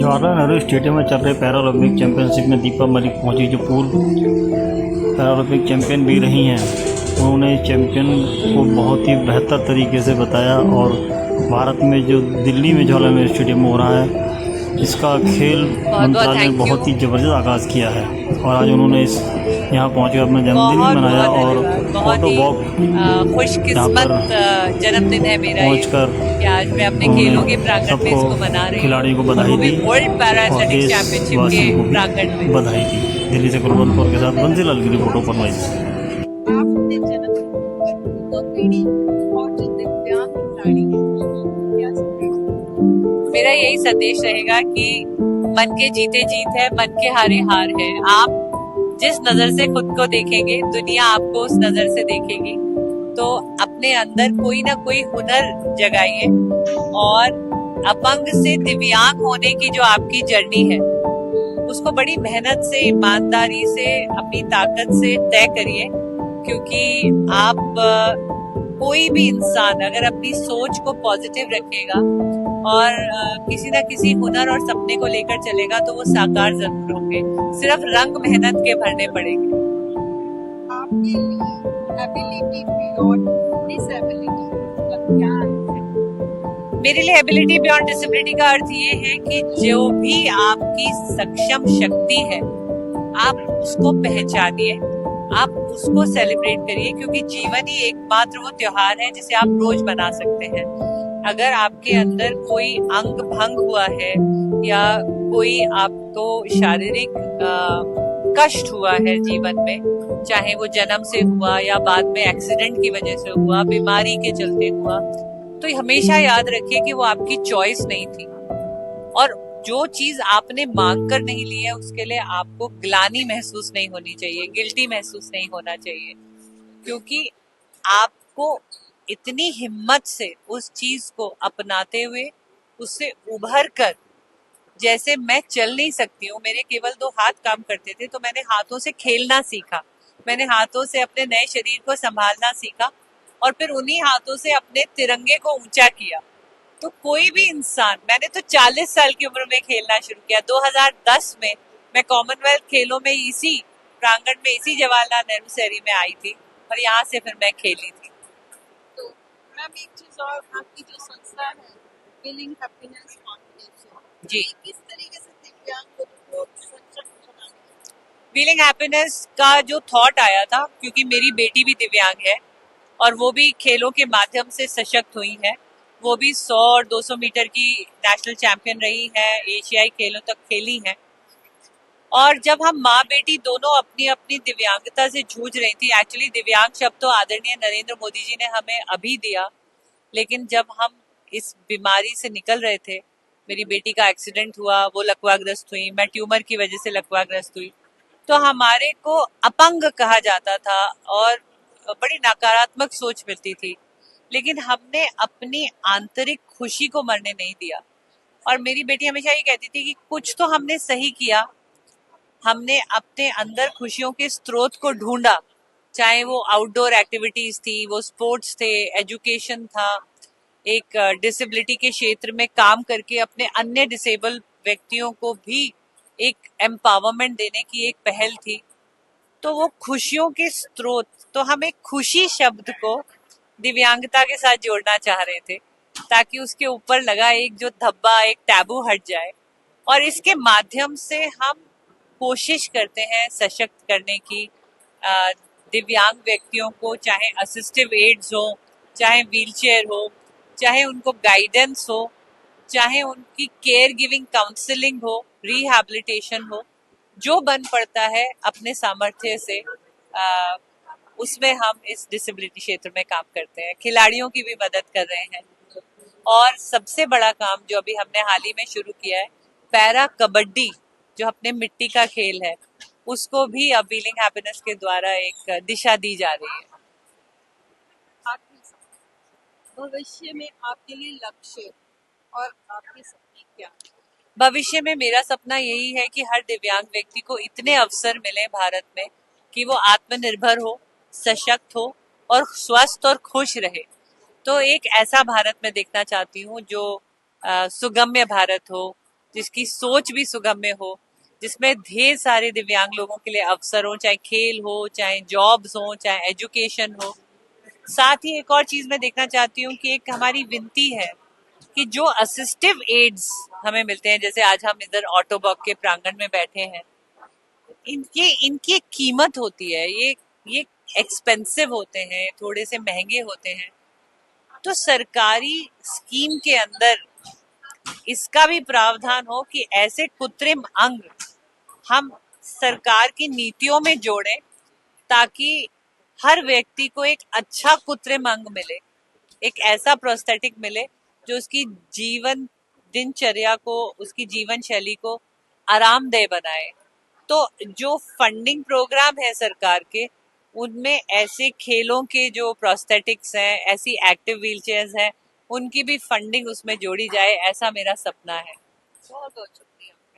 Jawaharlal Nehru stadium में चल रहे पैरा ओलंपिक चैंपियनशिप में दीपा मलिक पहुंची, जो पूर्व पैरा ओलंपिक चैंपियन भी रही हैं। उन्होंने इस चैंपियन को बहुत ही बेहतर तरीके से बताया और भारत में जो दिल्ली में जवाहरलाल नेहरू स्टेडियम में हो रहा है, इसका खेल मंत्रालय ने बहुत ही ज़बरदस्त आगाज़ किया है। और आज उन्होंने इस यहाँ पहुँच कर अपना जन्मदिन भी मनाया और फोटो वॉक खुशकिस्मत जन्मदिन है मेरा पहुँच कर कि आज मैं अपने खेलों के प्रांगण में इसको मना रही हूँ। खिलाड़ियों को बधाई the world para athletics championship वासियों को के प्रांगण में बधाई दी। दिल्ली से कुलवंत कौर के साथ बंसीलाल की रिपोर्ट ओपन वाइज। आपने जन्म तो पीढ़ी और जो दिव्यांग खिलाड़ी हैं, क्या संदेश देंगे? मेरा यही संदेश रहेगा कि मन के जीते जीत है, मन के हारे हार है। आप जिस नजर से खुद को देखेंगे, दुनिया आपको उस नजर से देखेगी। तो अपने अंदर कोई ना कोई हुनर जगाइए और अपंग से दिव्यांग होने की जो आपकी जर्नी है, उसको बड़ी मेहनत से, ईमानदारी से, अपनी ताकत से तय करिए। क्योंकि आप कोई भी इंसान अगर अपनी सोच को पॉजिटिव रखेगा और किसी ना किसी हुनर और सपने को लेकर चलेगा तो वो साकार जरूर होंगे। सिर्फ रंग मेहनत के भरने पड़ेंगे। आपके लिए एबिलिटी बियॉन्ड डिसेबिलिटी का क्या अर्थ है? मेरे लिए एबिलिटी बियॉन्ड डिसेबिलिटी का अर्थ ये है कि जो भी आपकी सक्षम शक्ति है, आप उसको पहचानिए, आप उसको सेलिब्रेट करिए। क्योंकि जीवन ही एकमात्र वो त्योहार है जिसे आप रोज मना सकते हैं। अगर आपके अंदर कोई अंग भंग हुआ है या कोई आपको शारीरिक कष्ट हुआ है जीवन में, चाहे वो जन्म से हुआ या बाद में एक्सीडेंट की वजह से हुआ, बीमारी के चलते हुआ, तो हमेशा याद रखिए कि वो आपकी चॉइस नहीं थी। और जो चीज आपने मांग कर नहीं ली है, उसके लिए आपको ग्लानि महसूस नहीं होनी चाहिए, गिल्टी महसूस नहीं होना चाहिए। क्योंकि आपको इतनी हिम्मत से उस चीज को अपनाते हुए, उससे उभर कर, जैसे मैं चल नहीं सकती हूँ, मेरे केवल 2 हाथ काम करते थे, तो मैंने हाथों से खेलना सीखा, मैंने हाथों से अपने नए शरीर को संभालना सीखा और फिर उन्हीं हाथों से अपने तिरंगे को ऊंचा किया। तो कोई भी इंसान, मैंने तो 40 साल की उम्र में खेलना शुरू किया। 2010 में मैं कॉमनवेल्थ खेलों में इसी प्रांगण में, इसी जवाहरलाल नेहरू शहरी में आई थी और यहाँ से फिर मैं खेली थी। तो मैम एक चीज और, आपकी जो संस्था है फीलिंग हैप्पीनेस फाउंडेशन, जी, किस तरीके से दिव्यांग लोगों को सशक्त बनाने? फीलिंग हैप्पीनेस का जो थॉट आया था, क्योंकि मेरी बेटी भी दिव्यांग है और वो भी खेलों के माध्यम से सशक्त हुई है। वो भी 100 और 200 मीटर की नेशनल चैंपियन रही है, एशियाई खेलों तक खेली है। और जब हम माँ बेटी दोनों अपनी अपनी दिव्यांगता से जूझ रही थी, एक्चुअली दिव्यांग शब्द तो आदरणीय नरेंद्र मोदी जी ने हमें अभी दिया, लेकिन जब हम इस बीमारी से निकल रहे थे, मेरी बेटी का एक्सीडेंट हुआ, वो लकवाग्रस्त हुई, मैं ट्यूमर की वजह से लकवाग्रस्त हुई, तो हमारे को अपंग कहा जाता था और बड़ी नकारात्मक सोच मिलती थी। लेकिन हमने अपनी आंतरिक खुशी को मरने नहीं दिया। और मेरी बेटी हमेशा ये कहती थी कि कुछ तो हमने सही किया, हमने अपने अंदर खुशियों के स्रोत को ढूंढा, चाहे वो आउटडोर एक्टिविटीज थी, वो स्पोर्ट्स थे, एजुकेशन था, एक डिसेबिलिटी के क्षेत्र में काम करके अपने अन्य डिसेबल व्यक्तियों को भी एक एम्पावरमेंट देने की एक पहल थी। तो वो खुशियों के स्रोत, तो हम एक खुशी शब्द को दिव्यांगता के साथ जोड़ना चाह रहे थे, ताकि उसके ऊपर लगा एक जो धब्बा, एक टैबू हट जाए। और इसके माध्यम से हम कोशिश करते हैं सशक्त करने की, दिव्यांग व्यक्तियों को, चाहे असिस्टिव एड्स हो, चाहे व्हीलचेयर हो, चाहे उनको गाइडेंस हो, चाहे उनकी केयर गिविंग काउंसलिंग हो, रिहैबिलिटेशन हो, जो बन पड़ता है अपने सामर्थ्य से, उसमें हम इस डिसेबिलिटी क्षेत्र में काम करते हैं। खिलाड़ियों की भी मदद कर रहे हैं। और सबसे बड़ा काम जो अभी हमने हाल ही में शुरू किया है, पैरा कबड्डी, जो अपने मिट्टी का खेल है, उसको भी अब फीलिंग हैप्पीनेस के द्वारा एक दिशा दी जा रही है। आखिरी सवाल, भविष्य में आपके लिए लक्ष्य और आपके सपने क्या हैं? भविष्य में मेरा सपना यही है कि हर दिव्यांग व्यक्ति को इतने अवसर मिले भारत में कि वो आत्मनिर्भर हो, सशक्त हो और स्वस्थ और खुश रहे। तो एक ऐसा भारत मैं देखना चाहती हूँ जो सुगम्य भारत हो, जिसकी सोच भी सुगम्य हो, जिसमें ढेर सारे दिव्यांग लोगों के लिए अवसर हो, चाहे खेल हो, चाहे जॉब्स हो, चाहे एजुकेशन हो। साथ ही एक और चीज मैं देखना चाहती हूँ कि एक हमारी विनती है कि जो असिस्टिव एड्स हमें मिलते हैं, जैसे आज हम इधर ऑटोबॉक के प्रांगण में बैठे हैं, इनकी इनकी एक कीमत होती है। ये एक्सपेंसिव होते हैं, थोड़े से महंगे होते हैं। तो सरकारी स्कीम के अंदर इसका भी प्रावधान हो कि ऐसे कृत्रिम अंग हम सरकार की नीतियों में जोड़ें, ताकि हर व्यक्ति को एक अच्छा कृत्रिम अंग मिले, एक ऐसा प्रोस्थेटिक मिले जो उसकी जीवन दिनचर्या को, उसकी जीवन शैली को आरामदेह बनाए। तो जो फंडिंग प्रोग्राम है सरकार के, उनमें ऐसे खेलों के जो प्रोस्थेटिक्स हैं, ऐसी एक्टिव व्हीलचेयर्स हैं, उनकी भी फंडिंग उसमें जोड़ी जाए, ऐसा मेरा सपना है। बहुत बहुत शुक्रिया।